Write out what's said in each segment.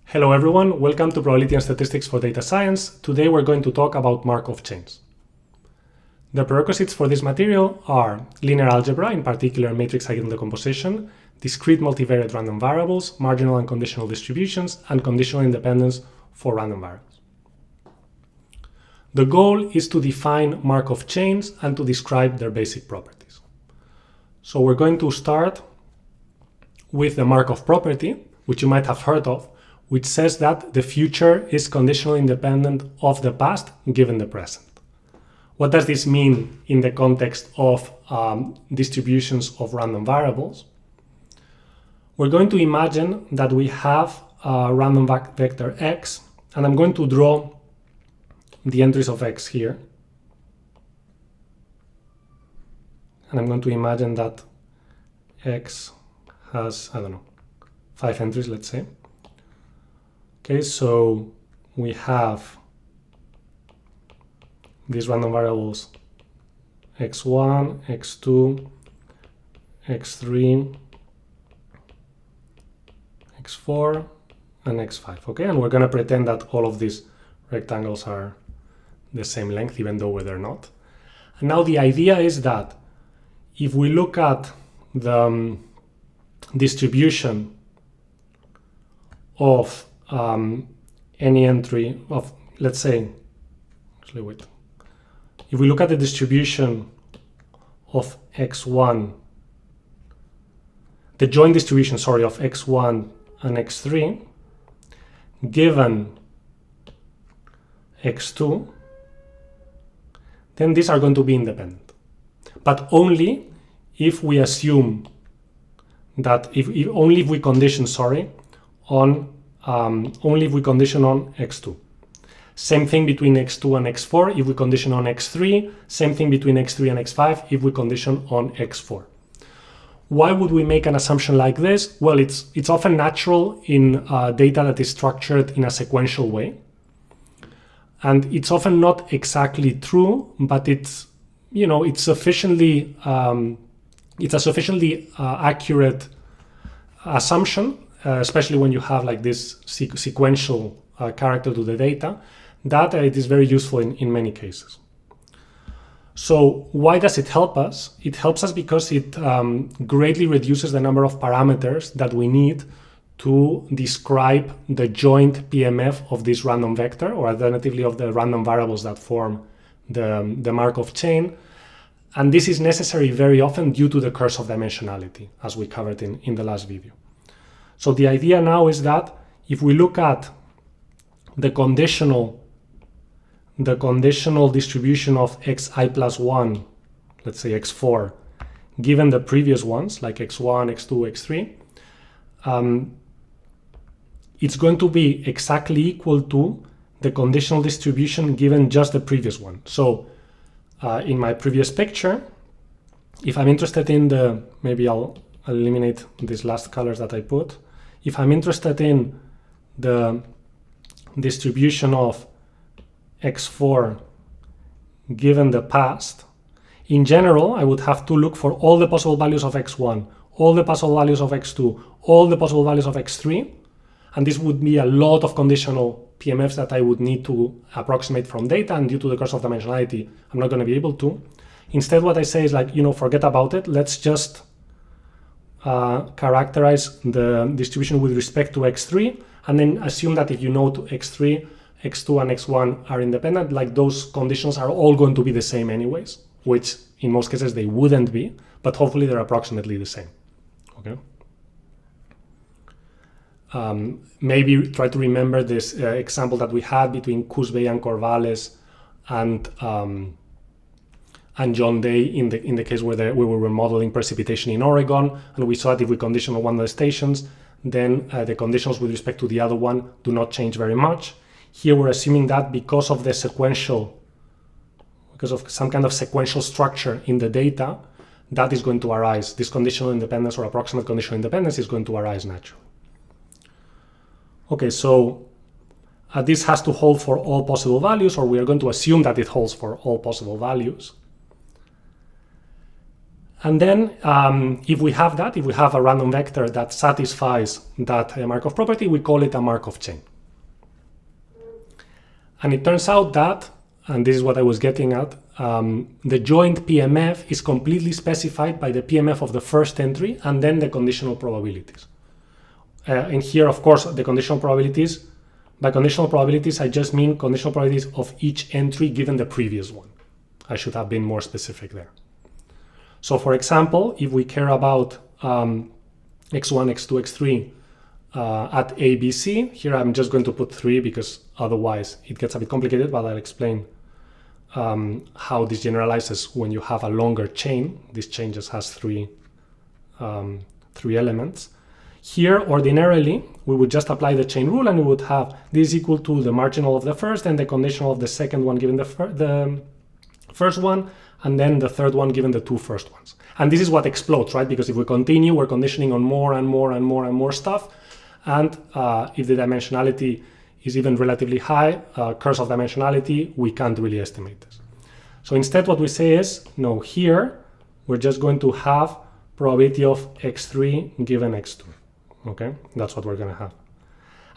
Hello everyone, welcome to Probability and Statistics for Data Science. Today we're going to talk about Markov chains. The prerequisites for this material are linear algebra, in particular matrix Eigen Decomposition, discrete multivariate random variables, marginal and conditional distributions, and conditional independence for random variables. The goal is to define Markov chains and to describe their basic properties. So we're going to start with the Markov property, which you might have heard of, which says that the future is conditionally independent of the past given the present. What does this mean in the context of distributions of random variables? We're going to imagine that we have a random vector x, and I'm going to draw the entries of x here. And I'm going to imagine that x has, 5 entries, let's say. Okay, so we have these random variables x1, x2, x3, x4, and x5. Okay, and we're going to pretend that all of these rectangles are the same length, even though they're not. And now the idea is that if we look at the distribution of any entry of, let's say, if we look at the distribution of x1, the joint distribution, of x1 and x3, given x2, then these are going to be independent. But only if we assume that, only if we condition on x2. Same thing between x2 and x4 if we condition on x3. Same thing between x3 and x5 if we condition on x4. Why would we make an assumption like this? Well, it's often natural in data that is structured in a sequential way. And it's often not exactly true, but it's sufficiently it's a sufficiently accurate assumption, especially when you have like this sequential character to the data, that it is very useful in many cases. So why does it help us? It helps us because it greatly reduces the number of parameters that we need to describe the joint PMF of this random vector, or alternatively of the random variables that form the Markov chain. And this is necessary very often due to the curse of dimensionality, as we covered in the last video. So the idea now is that if we look at the conditional distribution of xi plus 1, let's say x4, given the previous ones, like x1, x2, x3, it's going to be exactly equal to the conditional distribution given just the previous one. So in my previous picture, if I'm interested in maybe I'll eliminate these last colors that I put. If I'm interested in the distribution of x4 given the past, in general, I would have to look for all the possible values of x1, all the possible values of x2, all the possible values of x3, and this would be a lot of conditional PMFs that I would need to approximate from data, and due to the curse of dimensionality, I'm not going to be able to. Instead, what I say is forget about it. Let's just characterize the distribution with respect to x3, and then assume that if you know to x3, x2, and x1 are independent, those conditions are all going to be the same anyways, which in most cases they wouldn't be, but hopefully they're approximately the same. Okay. Maybe try to remember this example that we had between Cusbey and Corvallis and John Day in the case where we were modeling precipitation in Oregon, and we saw that if we condition on one of the stations, then the conditions with respect to the other one do not change very much. Here we're assuming that because of some kind of sequential structure in the data, that is going to arise. This conditional independence or approximate conditional independence is going to arise naturally. Okay, so this has to hold for all possible values, or we are going to assume that it holds for all possible values. And then if we have that, if we have a random vector that satisfies that Markov property, we call it a Markov chain. And it turns out that, and this is what I was getting at, the joint PMF is completely specified by the PMF of the first entry and then the conditional probabilities. And here, of course, the conditional probabilities, by conditional probabilities, I just mean conditional probabilities of each entry given the previous one. I should have been more specific there. So for example, if we care about x1, x2, x3 at A, B, C, here I'm just going to put 3 because otherwise it gets a bit complicated, but I'll explain how this generalizes when you have a longer chain. This chain just has three elements. Here, ordinarily, we would just apply the chain rule and we would have this equal to the marginal of the first and the conditional of the second one given the first one, and then the third one given the two first ones. And this is what explodes, right? Because if we continue, we're conditioning on more and more and more and more stuff. And if the dimensionality is even relatively high, curse of dimensionality, we can't really estimate this. So instead what we say is, no, here, we're just going to have probability of x3 given x2. Okay, that's what we're going to have.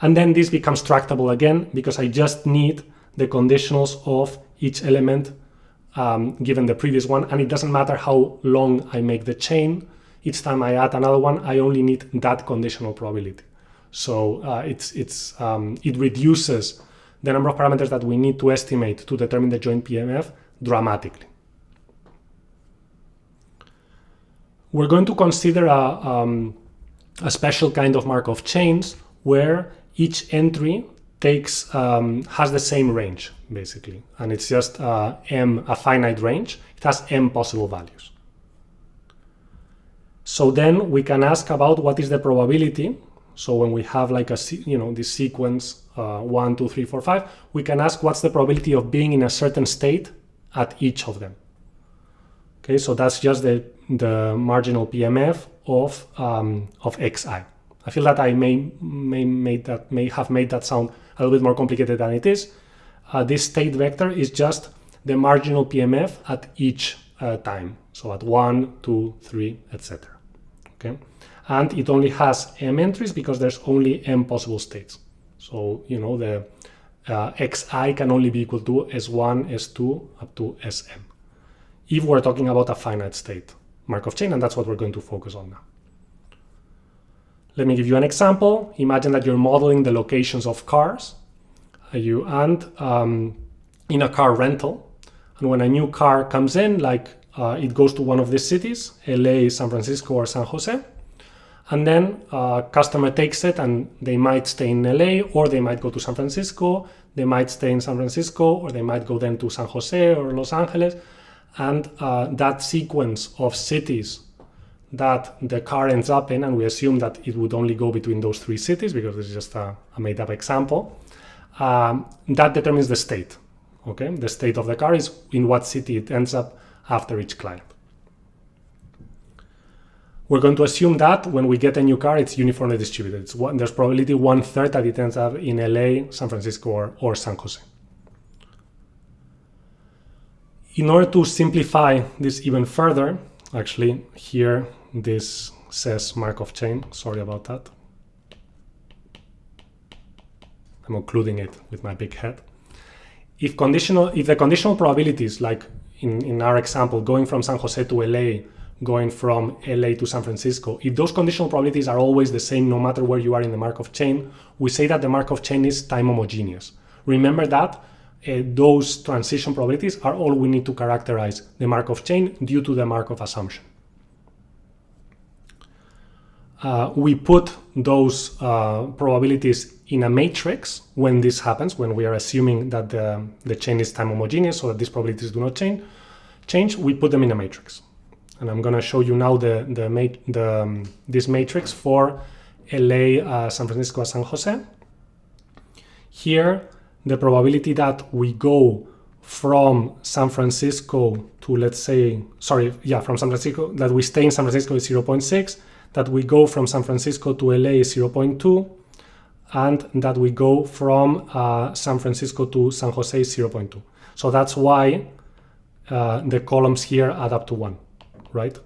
And then this becomes tractable again because I just need the conditionals of each element given the previous one, and it doesn't matter how long I make the chain. Each time I add another one, I only need that conditional probability. So it reduces the number of parameters that we need to estimate to determine the joint PMF dramatically. We're going to consider a special kind of Markov chains where each entry takes has the same range basically, and it's just a finite range. It has m possible values. So then we can ask about what is the probability. So when we have like this sequence 1, 2, 3, 4, 5, we can ask what's the probability of being in a certain state at each of them. Okay, so that's just the marginal PMF of xi. I feel that I may have made that sound a little bit more complicated than it is. This state vector is just the marginal PMF at each time. So at 1, 2, 3, etc. Okay, and it only has m entries because there's only m possible states. So the xi can only be equal to s1, s2 up to sm. If we're talking about a finite state Markov chain, and that's what we're going to focus on now. Let me give you an example. Imagine that you're modeling the locations of cars in a car rental. And when a new car comes in, it goes to one of these cities, LA, San Francisco, or San Jose. And then a customer takes it and they might stay in LA, or they might go to San Francisco. They might stay in San Francisco, or they might go then to San Jose or Los Angeles. And that sequence of cities that the car ends up in, and we assume that it would only go between those three cities because this is just a made-up example, that determines the state. Okay, the state of the car is in what city it ends up after each client. We're going to assume that when we get a new car, it's uniformly distributed. There's probability 1/3 that it ends up in LA, San Francisco, or San Jose. In order to simplify this even further, actually here this says Markov chain, sorry about that. I'm occluding it with my big head. If the conditional probabilities, like in our example, going from San Jose to LA, going from LA to San Francisco, if those conditional probabilities are always the same no matter where you are in the Markov chain, we say that the Markov chain is time homogeneous. Remember that those transition probabilities are all we need to characterize the Markov chain due to the Markov assumption. We put those probabilities in a matrix when this happens, when we are assuming that the chain is time homogeneous, so that these probabilities do not change. We put them in a matrix. And I'm going to show you now this matrix for LA, San Francisco, San Jose. Here, the probability that we go from San Francisco to, from San Francisco, that we stay in San Francisco is 0.6, that we go from San Francisco to LA is 0.2, and that we go from San Francisco to San Jose is 0.2. So that's why the columns here add up to 1, right?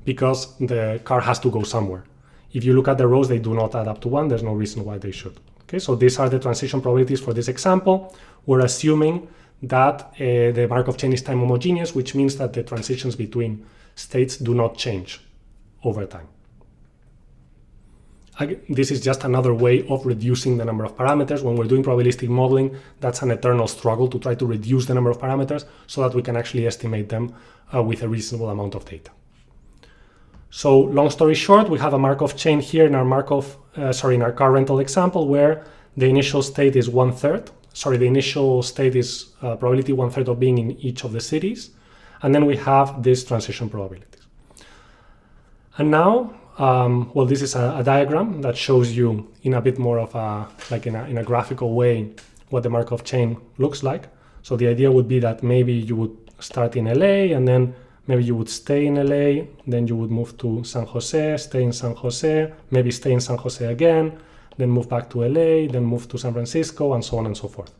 because the car has to go somewhere. If you look at the rows, they do not add up to 1. There's no reason why they should. Okay, so these are the transition probabilities for this example. We're assuming that the Markov chain is time homogeneous, which means that the transitions between states do not change over time. This is just another way of reducing the number of parameters. When we're doing probabilistic modeling, that's an eternal struggle to try to reduce the number of parameters so that we can actually estimate them with a reasonable amount of data. So long story short, we have a Markov chain here in our in our car rental example where the initial state is 1/3. The initial state is probability 1/3 of being in each of the cities. And then we have these transition probabilities. And now, well, this is a diagram that shows you in a bit more of a, like in a graphical way, what the Markov chain looks like. So the idea would be that maybe you would start in LA, and then maybe you would stay in LA, then you would move to San Jose, stay in San Jose, maybe stay in San Jose again, then move back to LA, then move to San Francisco, and so on and so forth.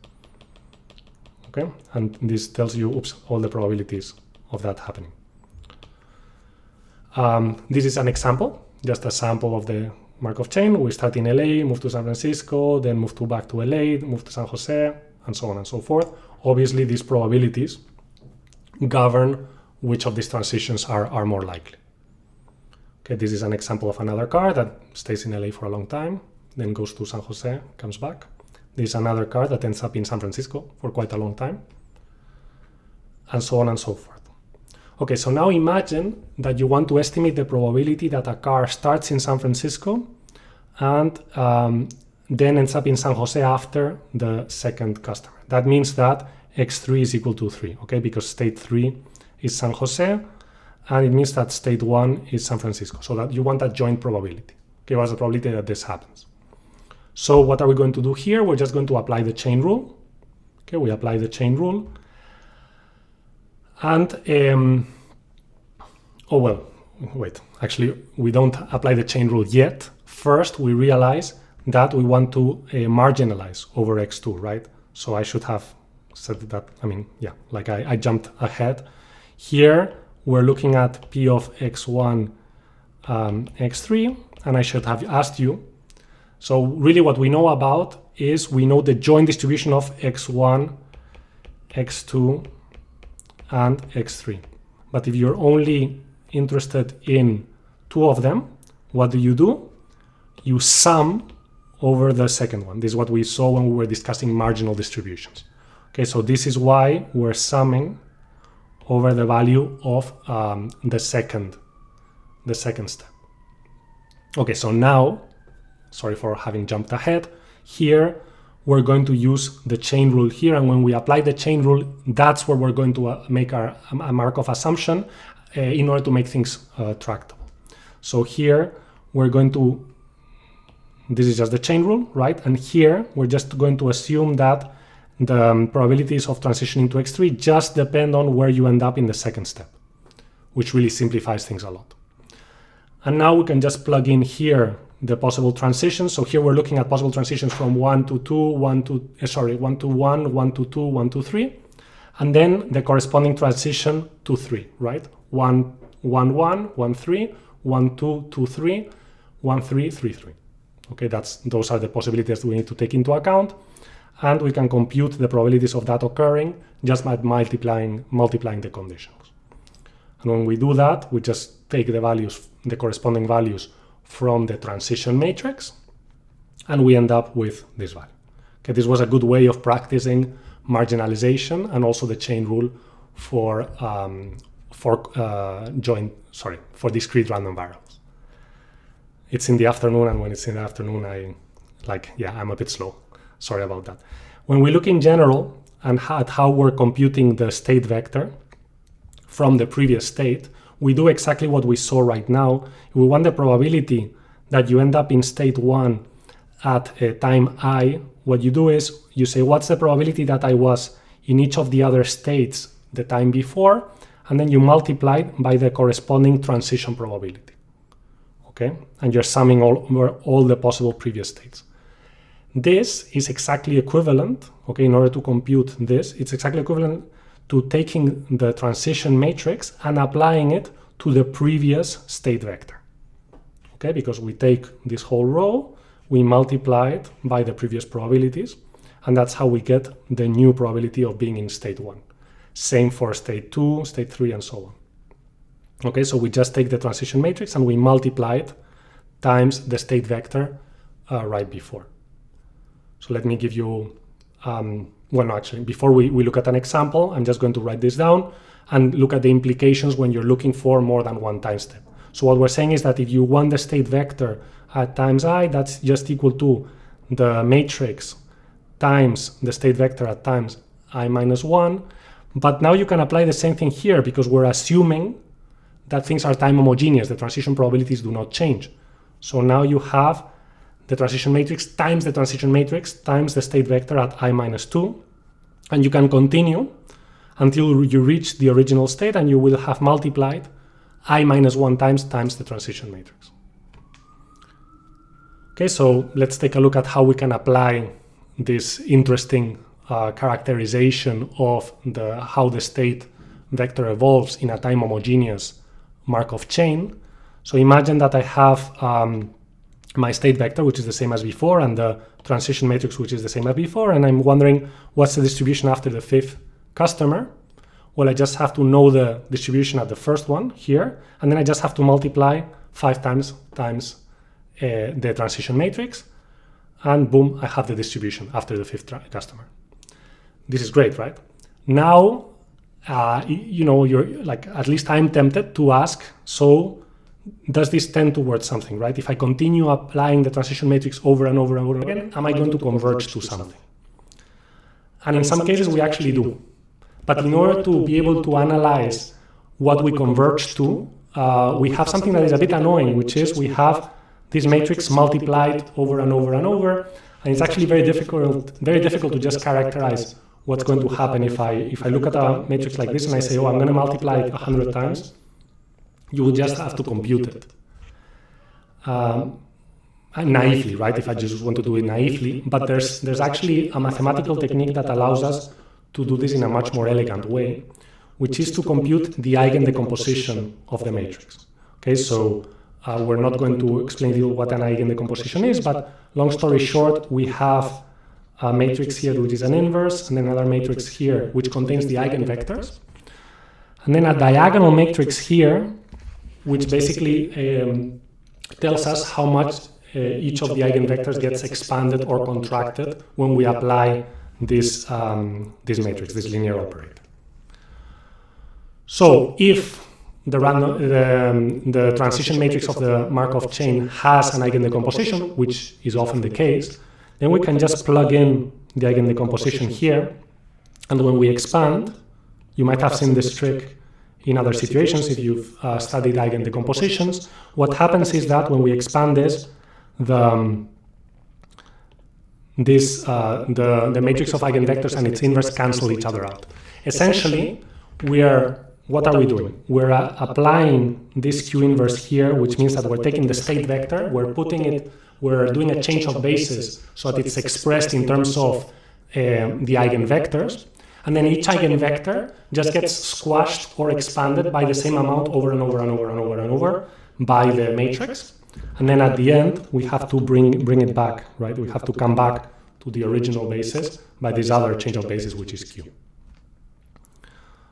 Okay, and this tells you, all the probabilities of that happening. This is an example, just a sample of the Markov chain. We start in LA, move to San Francisco, then move back to LA, move to San Jose, and so on and so forth. Obviously, these probabilities govern which of these transitions are more likely. Okay, this is an example of another car that stays in LA for a long time, then goes to San Jose, comes back. This is another car that ends up in San Francisco for quite a long time, and so on and so forth. Okay, so now imagine that you want to estimate the probability that a car starts in San Francisco and then ends up in San Jose after the second customer. That means that x3 is equal to 3, okay, because state 3 is San Jose, and it means that state 1 is San Francisco. So that you want a joint probability. Okay, what's the probability that this happens? So what are we going to do here? We're just going to apply the chain rule. Okay, we apply the chain rule. And, oh well, wait, actually we don't apply the chain rule yet. First, we realize that we want to marginalize over x2, right? So I should have said that, I jumped ahead. Here, we're looking at P of x1, x3, and I should have asked you. So really what we know about is we know the joint distribution of x1, x2, and x3. But if you're only interested in two of them, what do? You sum over the second one. This is what we saw when we were discussing marginal distributions. Okay, so this is why we're summing over the value of the second step. Okay, so now, sorry for having jumped ahead, here we're going to use the chain rule here, and when we apply the chain rule, that's where we're going to make a Markov assumption in order to make things tractable. So here we're going to, this is just the chain rule, right? And here we're just going to assume that the probabilities of transitioning to x3 just depend on where you end up in the second step, which really simplifies things a lot. And now we can just plug in here the possible transitions. So here we're looking at possible transitions from 1 to 2, 1 to 1, 1 to 2, 1 to 3, and then the corresponding transition to 3, right? 1, 1, 1, 1, 3, 1, 2, 2, 3, 1, 3, 3, 3. Okay, those are the possibilities that we need to take into account, and we can compute the probabilities of that occurring just by multiplying the conditions. And when we do that, we just take the values, the corresponding values from the transition matrix, and we end up with this value. Okay, this was a good way of practicing marginalization and also the chain rule for discrete random variables. It's in the afternoon, and when it's in the afternoon, I'm a bit slow. Sorry about that. When we look in general and at how we're computing the state vector from the previous state, we do exactly what we saw right now. If we want the probability that you end up in state 1 at a time I, what you do is you say, what's the probability that I was in each of the other states the time before, and then you multiply by the corresponding transition probability. Okay, and you're summing all the possible previous states. This is exactly equivalent, okay, in order to compute this, it's exactly equivalent to taking the transition matrix and applying it to the previous state vector. Okay, because we take this whole row, we multiply it by the previous probabilities, and that's how we get the new probability of being in state 1. Same for state 2, state 3, and so on. Okay, so we just take the transition matrix and we multiply it times the state vector right before. So let me give you, well, no, actually, before we look at an example, I'm just going to write this down and look at the implications when you're looking for more than one time step. So what we're saying is that if you want the state vector at times I, that's just equal to the matrix times the state vector at times I minus 1. But now you can apply the same thing here because we're assuming that things are time homogeneous. The transition probabilities do not change. So now you have the transition matrix times the transition matrix times the state vector at I minus 2. And you can continue until you reach the original state and you will have multiplied I minus 1 times the transition matrix. Okay, so let's take a look at how we can apply this interesting characterization of how the state vector evolves in a time homogeneous Markov chain. So imagine that I have my state vector, which is the same as before, and the transition matrix, which is the same as before, and I'm wondering what's the distribution after the 5th customer. Well, I just have to know the distribution at the first one here, and then I just have to multiply 5 times the transition matrix, and boom, I have the distribution after the 5th customer. This is great, right? Now, you're like, at least I'm tempted to ask, so does this tend towards something, right? If I continue applying the transition matrix over and over and over again, am I going to converge to something? And in some cases, we actually do. But in order to be able to analyze what we converge to, we have something that is a bit annoying, which is we have this matrix multiplied over and over and over, and it's actually very difficult to just characterize what's going to happen if I look at a matrix like this and I say, oh, I'm going to multiply it 100 times. You would just have to compute it naively, right? If I just want to do it naively, but there's actually a mathematical technique that allows us to do this in a much more elegant way, which is to compute the eigen decomposition of the matrix. Okay, so we're not going to explain to you what an eigen decomposition is, but long story short, we have a matrix here which is an inverse, and then another matrix here which contains the eigenvectors, and then a diagonal matrix here which basically tells us how much each of the eigenvectors gets expanded or contracted when we apply this matrix, this linear operator. So if the transition matrix of the Markov chain has an eigen decomposition, which is often the case, then we can just plug in the eigen decomposition here, and when we expand, you might have seen this trick in other situations if you've studied eigen decompositions. What happens is that when we expand this, the matrix of eigenvectors and its inverse cancel each other out. Essentially, what are we doing? We're applying this Q inverse here, which means that we're taking the state vector, we're doing a change of basis so that it's expressed in terms of the eigenvectors, and then each eigenvector just gets squashed or expanded by the same amount over and over and over and over and over by the matrix. And then at the end, we have to bring it back, right? We have to come back to the original basis by this other change of basis, which is Q.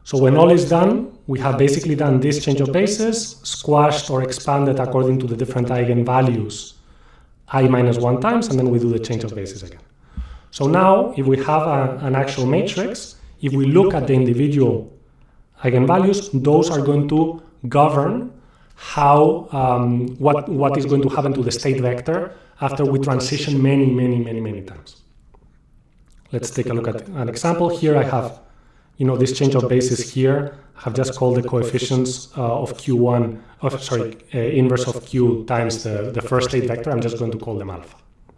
So when all is done, we have basically done this change of basis, squashed or expanded according to the different eigenvalues, I minus 1 times, and then we do the change of basis again. So now, if we have an actual matrix, if we look at the individual eigenvalues, those are going to govern how what is going to happen to the state vector after we transition many times. Let's take a look at an example. Here I have, this change of basis here. I have just called the coefficients of Q1, inverse of Q times the first state vector. I'm just going to call them alpha,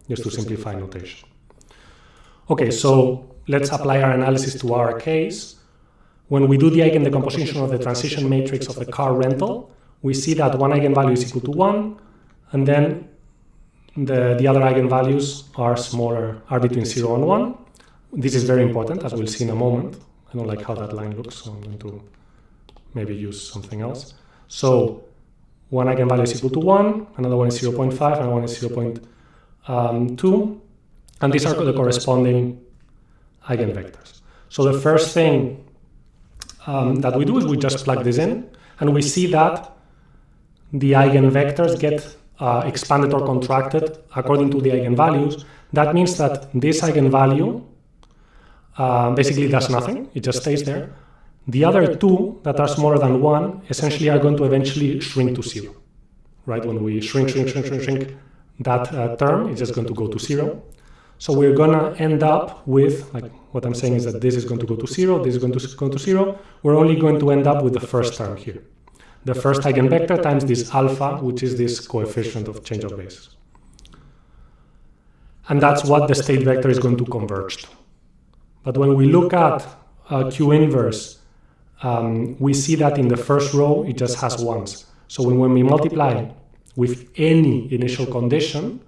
just to simplify notation. Okay, so let's apply our analysis to our case. When we do the eigen decomposition of the transition matrix of the car rental, we see that one eigenvalue is equal to 1, and then the other eigenvalues are between 0 and 1. This is very important, as we'll see in a moment. I don't like how that line looks, so I'm going to maybe use something else. So one eigenvalue is equal to 1, another one is 0.5, and one is 0.2, and these are the corresponding eigenvectors. So the first thing that we do is we just plug this in, and we see that the eigenvectors get expanded or contracted according to the eigenvalues. That means that this eigenvalue basically does nothing, it just stays there. The other two that are smaller than 1 essentially are going to eventually shrink to 0. Right? When we shrink that term, it's just going to go to 0. So we're going to end up with, like what I'm saying is that this is going to go to 0, this is going to go to 0. We're only going to end up with the first term here. The first eigenvector times this alpha, which is this coefficient of change of basis. And that's what the state vector is going to converge to. But when we look at Q inverse, we see that in the first row, it just has ones. So when we multiply with any initial condition,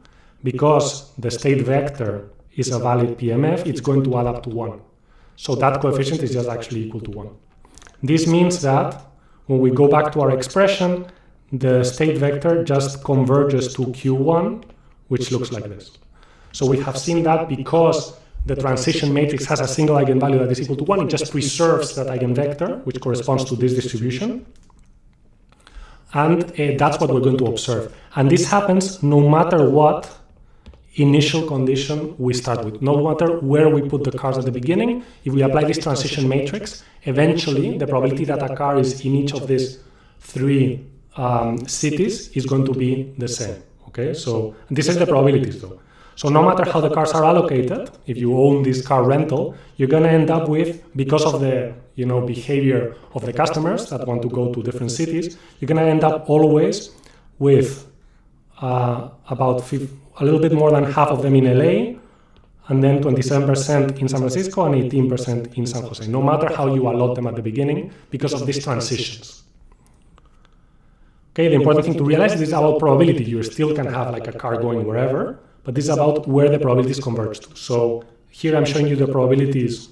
because the state vector is a valid PMF, it's going to add up to 1. So that coefficient is just actually equal to 1. This means that when we go back to our expression, the state vector just converges to Q1, which looks like this. So we have seen that because the transition matrix has a single eigenvalue that is equal to 1, it just preserves that eigenvector, which corresponds to this distribution. And that's what we're going to observe. And this happens no matter what initial condition we start with, no matter where we put the cars at the beginning. If we apply this transition matrix, eventually the probability that a car is in each of these three cities is going to be the same. Okay, so this is the probabilities though. So no matter how the cars are allocated, if you own this car rental, you're going to end up with, because of the behavior of the customers that want to go to different cities, you're going to end up always with about a little bit more than half of them in LA, and then 27% in San Francisco and 18% in San Jose, no matter how you allot them at the beginning, because of these transitions. Okay, the important thing to realize is this is about probability. You still can have like a car going wherever, but this is about where the probabilities converge to. So here I'm showing you the probabilities,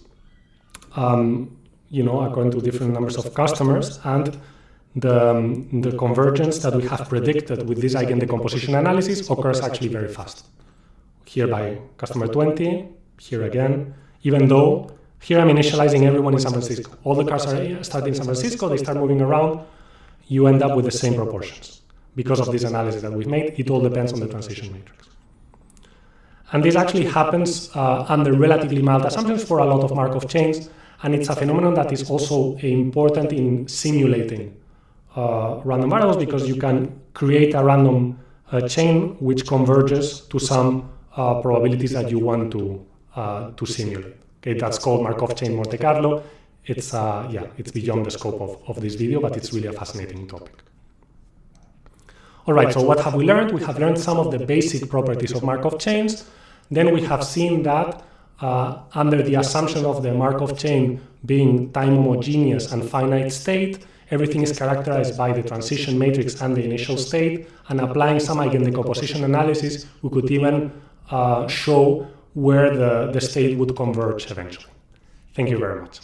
according to different numbers of customers, and the convergence that we have predicted with this Eigen Decomposition analysis occurs actually very fast. Here by customer 20, here again, even though here I'm initializing everyone in San Francisco. All the cars are starting in San Francisco, they start moving around, you end up with the same proportions. Because of this analysis that we've made, it all depends on the transition matrix. And this actually happens under relatively mild assumptions for a lot of Markov chains, and it's a phenomenon that is also important in simulating random variables, because you can create a random chain which converges to some probabilities that you want to simulate. Okay, that's called Markov chain Monte Carlo. It's beyond the scope of this video, but it's really a fascinating topic. All right, so what have we learned? We have learned some of the basic properties of Markov chains. Then we have seen that under the assumption of the Markov chain being time-homogeneous and finite state, everything is characterized by the transition matrix and the initial state, and applying some Eigen Decomposition analysis, we could even show where the state would converge eventually. Thank you very much.